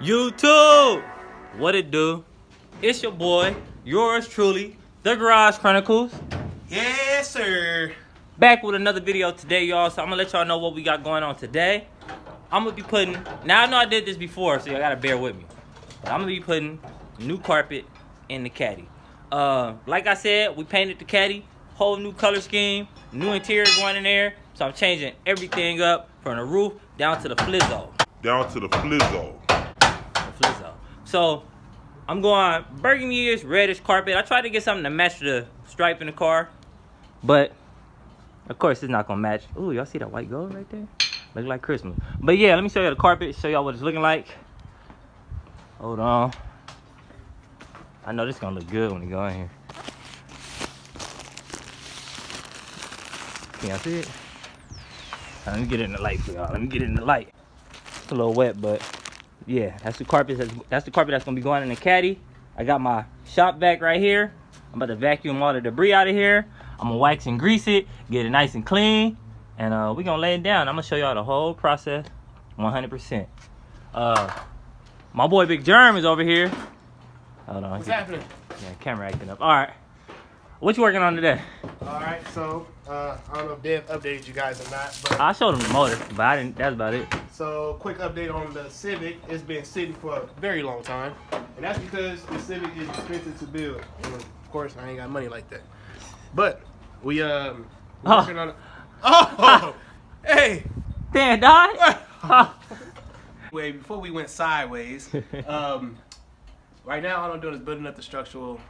YouTube, what it do? It's your boy, yours truly, The Garage Chronicles. Yes, sir. Back with another video today, y'all. So I'm gonna let y'all know what we got going on today. I'm gonna be putting, now I know I did this before, so y'all gotta bear with me. But I'm gonna be putting new carpet in the caddy. Like I said, we painted the caddy, whole new color scheme, new interior going in there. So I'm changing everything up from the roof down to the flizzo. So I'm going burgundy-ish, reddish carpet. I tried to get something to match the stripe in the car, but of course it's not gonna match. Ooh, y'all see that white gold right there? Look like Christmas. But yeah, let me show you the carpet, show y'all what it's looking like. Hold on. I know this is gonna look good when we go in here. Can y'all see it? Let me get it in the light for y'all. Let me get it in the light. It's a little wet, but yeah, that's the carpet. That's the carpet that's gonna be going in the caddy. I got my shop vac right here. I'm about to vacuum all the debris out of here. I'm gonna wax and grease it, get it nice and clean, and we're gonna lay it down. I'm gonna show y'all the whole process, 100%. My boy Big Germ is over here. Hold on. What's happening? Yeah, camera acting up. All right. What you working on today? All right, so I don't know if Dev updated you guys or not, but I showed him the motor, but I didn't. That's about it. So quick update on the Civic. It's been sitting for a very long time, and that's because the Civic is expensive to build. And of course, I ain't got money like that. But we working on it. Oh, hey, Dan died. wait, before we went sideways, right now all I'm doing is building up the structural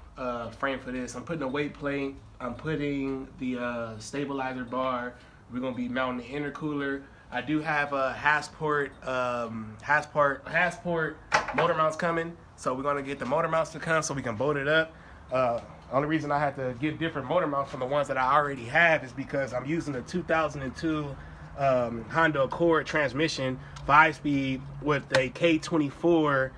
frame for this. I'm putting a weight plate. I'm putting the stabilizer bar. We're gonna be mounting the intercooler. I do have a Hassport motor mounts coming, so we're gonna get the motor mounts to come so we can bolt it up. Only reason I had to get different motor mounts from the ones that I already have is because I'm using the 2002 Honda Accord transmission, 5-speed with a K24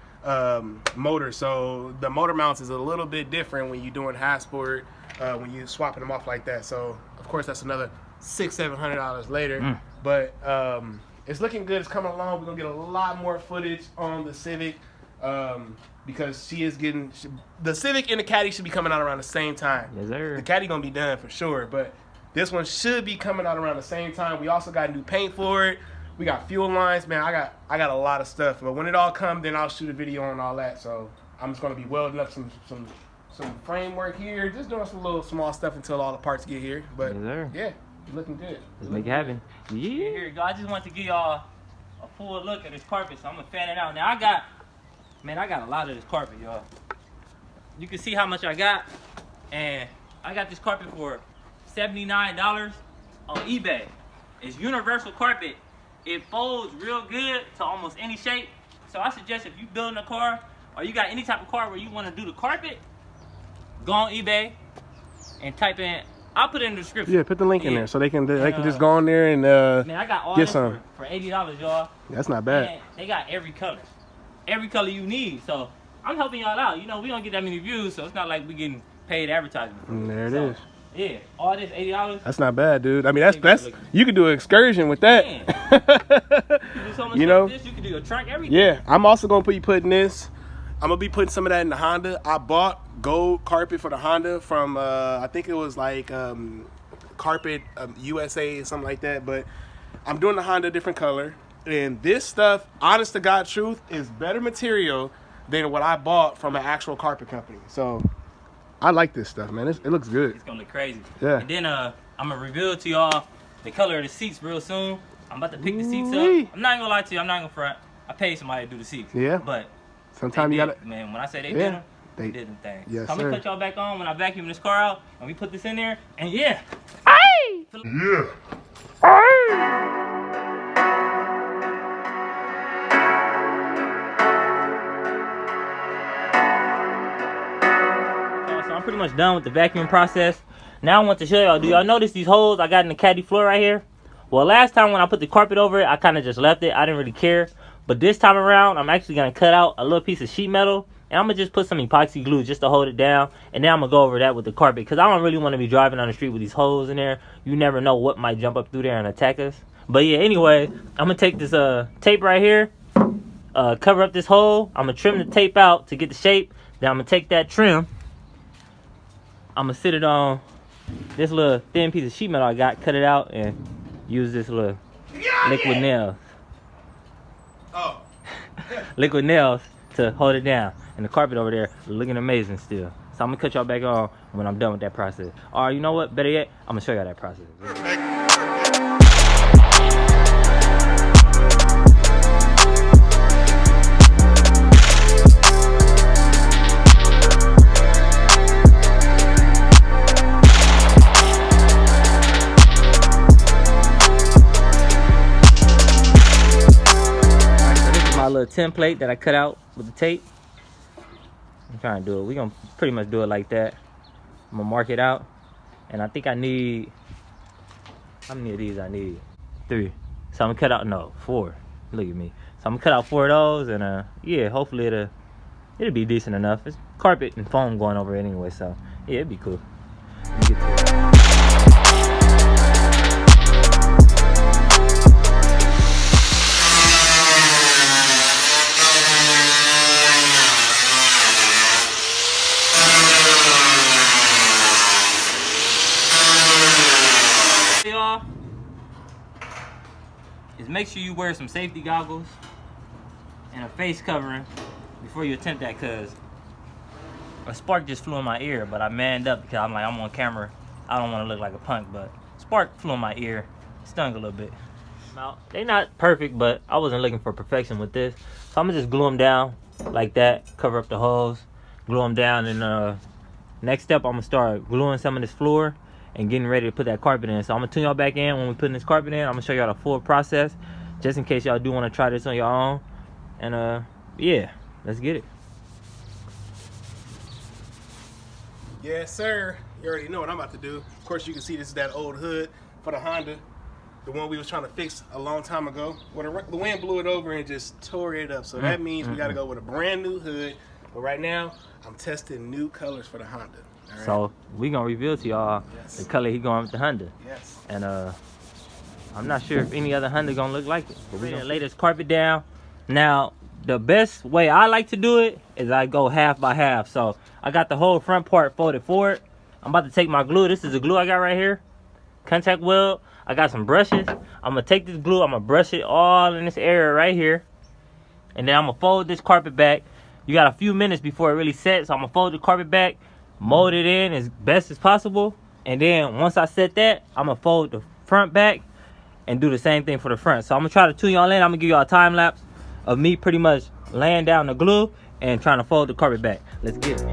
motor. So the motor mounts is a little bit different when you're doing Hassport, when you're swapping them off like that. So of course that's another $600-700 later. But it's looking good. It's coming along. We're gonna get a lot more footage on the Civic because she is getting the Civic and the Caddy should be coming out around the same time. Yes, sir. The Caddy gonna be done for sure, but this one should be coming out around the same time. We also got new paint for it. We got fuel lines, man. I got a lot of stuff, but when it all comes, then I'll shoot a video on all that. So I'm just gonna be welding up some framework here, just doing some little small stuff until all the parts get here. But yes, yeah, it's looking good. Let's make it happen. Yeah. Here you go. I just want to give y'all a full look at this carpet, so I'm gonna fan it out. Now I got a lot of this carpet, y'all. You can see how much I got, and I got this carpet for $79 on eBay. It's universal carpet. It folds real good to almost any shape. So I suggest if you building a car or you got any type of car where you want to do the carpet, go on eBay and type in. I'll put it in the description. Yeah, put the link in there so they can just go on there and man, I got all get this some for $80, y'all. That's not bad. And they got every color you need. So I'm helping y'all out. You know, we don't get that many views, so it's not like we getting paid advertising. There it is. Yeah, all this $80. That's not bad, dude. I mean, that's you could do an excursion with that. You can do so much stuff with this. You can do your trunk, everything. Yeah, I'm also gonna be putting this. I'm gonna be putting some of that in the Honda. I bought gold carpet for the Honda from I think it was like Carpet USA or something like that. But I'm doing the Honda different color, and this stuff, honest to God truth, is better material than what I bought from an actual carpet company. So I like this stuff, man. It looks good. It's gonna look crazy. Yeah. And then I'm gonna reveal to y'all the color of the seats real soon. I'm about to pick the seats Ooh-wee. up. I'm not gonna lie to you. I'm not gonna front. I paid somebody to do the seats. Yeah. But sometimes you gotta. Man, when I say they Yeah. did them, They did them things. Yes, I'm sir. gonna cut y'all back on when I vacuum this car out and we put this in there. And yeah. Aye. Yeah. Aye. So I'm pretty much done with the vacuuming process. Now I want to show y'all. Do y'all notice these holes I got in the caddy floor right here? Well, last time when I put the carpet over it, I kind of just left it. I didn't really care. But this time around, I'm actually going to cut out a little piece of sheet metal. And I'm going to just put some epoxy glue just to hold it down. And then I'm going to go over that with the carpet. Because I don't really want to be driving on the street with these holes in there. You never know what might jump up through there and attack us. But yeah, anyway, I'm going to take this tape right here. cover up this hole. I'm gonna trim the tape out to get the shape. Then I'm gonna take that trim. I'm gonna sit it on this little thin piece of sheet metal I got, cut it out, and use this little liquid nails. Oh. Liquid nails to hold it down. And the carpet over there looking amazing still. So I'm gonna cut y'all back on when I'm done with that process. Or you know what? Better yet, I'm gonna show y'all that process. My little template that I cut out with the tape. I'm trying to do it. We're gonna pretty much do it like that. I'm gonna mark it out. And I think I need, how many of these I need? 3. So I'm gonna cut out, no, 4. Look at me. So I'm gonna cut out 4 of those, and yeah, hopefully it'll be decent enough. It's carpet and foam going over it anyway, so yeah, it'd be cool. Let me get to it. Is make sure you wear some safety goggles and a face covering before you attempt that, because a spark just flew in my ear, but I manned up because I'm on camera. I don't want to look like a punk, but spark flew in my ear, stung a little bit. Now, they not perfect, but I wasn't looking for perfection with this, so I'm gonna just glue them down like that, cover up the holes, glue them down, and next step I'm gonna start gluing some of this floor and getting ready to put that carpet in. So I'm gonna tune y'all back in when we put this carpet in. I'm gonna show y'all the full process, just in case y'all do want to try this on your own. And yeah, let's get it. Yes, sir. You already know what I'm about to do. Of course, you can see this is that old hood for the Honda, the one we was trying to fix a long time ago. Well, the wind blew it over and just tore it up. So that means we got to go with a brand new hood. But right now, I'm testing new colors for the Honda. Right. So we gonna reveal to y'all the color he going with the Honda. Yes. And I'm not sure if any other Honda gonna look like it. But we're gonna lay this carpet down. Now, the best way I like to do it is I go half by half. So I got the whole front part folded forward. I'm about to take my glue. This is the glue I got right here. Contact weld. I got some brushes. I'm gonna take this glue. I'm gonna brush it all in this area right here. And then I'm gonna fold this carpet back. You got a few minutes before it really sets. So I'm gonna fold the carpet back, mold it in as best as possible, and then once I set that, I'm gonna fold the front back and do the same thing for the front. So I'm gonna try to tune y'all in. I'm gonna give y'all a time lapse of me pretty much laying down the glue and trying to fold the carpet back. Let's get it.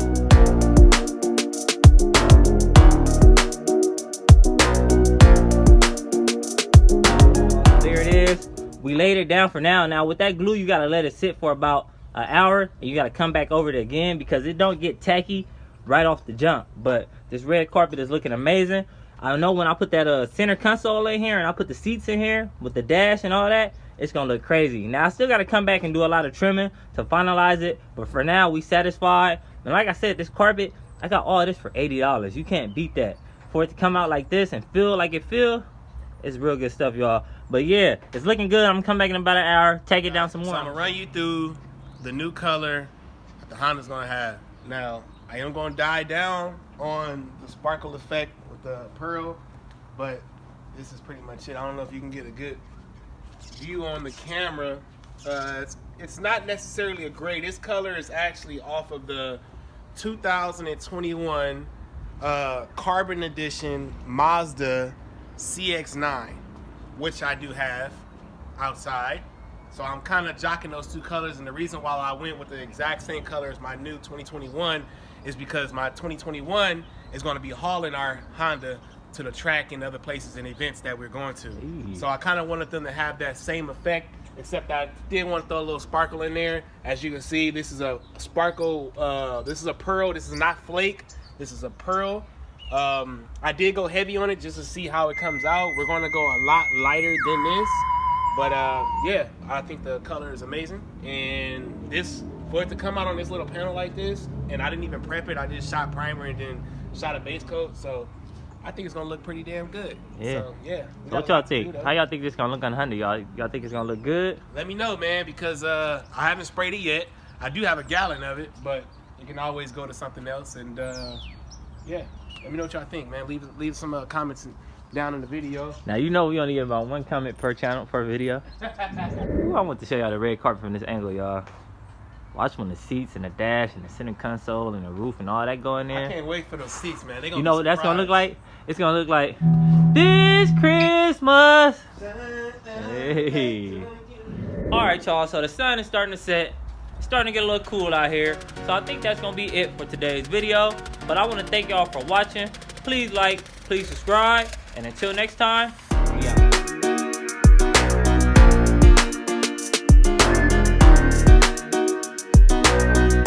There it is. We laid it down for now. Now with that glue, you gotta let it sit for about an hour, and you gotta come back over it again because it don't get tacky right off the jump. But this red carpet is looking amazing. I know when I put that center console in here and I put the seats in here with the dash and all that, it's gonna look crazy. Now I still gotta come back and do a lot of trimming to finalize it, but for now we satisfied. And like I said, this carpet, I got all this for $80. You can't beat that. For it to come out like this and feel like it feel, it's real good stuff, y'all. But yeah, it's looking good. I'm gonna come back in about an hour, take it down some more. So I'm gonna run you through the new color that the Honda's gonna have. Now, I am gonna die down on the sparkle effect with the pearl, but this is pretty much it. I don't know if you can get a good view on the camera. It's not necessarily a gray. This color is actually off of the 2021 Carbon Edition Mazda CX-9, which I do have outside. So I'm kind of jocking those two colors, and the reason why I went with the exact same color as my new 2021 is because my 2021 is going to be hauling our Honda to the track and other places and events that we're going to. So I kind of wanted them to have that same effect, except I did want to throw a little sparkle in there. As you can see, this is a sparkle, this is a pearl, this is not flake, this is a pearl. I did go heavy on it just to see how it comes out. We're going to go a lot lighter than this, but yeah, I think the color is amazing. And this, for it to come out on this little panel like this, and I didn't even prep it, I just shot primer and then shot a base coat. So I think it's gonna look pretty damn good. Yeah. So, yeah. What y'all think? How y'all think this gonna look on Honda, y'all? Y'all think it's gonna look good? Let me know, man, because I haven't sprayed it yet. I do have a gallon of it, but you can always go to something else. And yeah, let me know what y'all think, man. Leave some comments down in the video. Now you know we only get about 1 comment per channel per video. Ooh, I want to show y'all the red carpet from this angle, y'all. Watch when the seats and the dash and the center console and the roof and all that go in there. I can't wait for those seats, man. They gonna you know what that's gonna look like? It's gonna look like this Christmas. Hey. All right, y'all. So the sun is starting to set. It's starting to get a little cool out here. So I think that's gonna be it for today's video. But I want to thank y'all for watching. Please like, please subscribe, and until next time,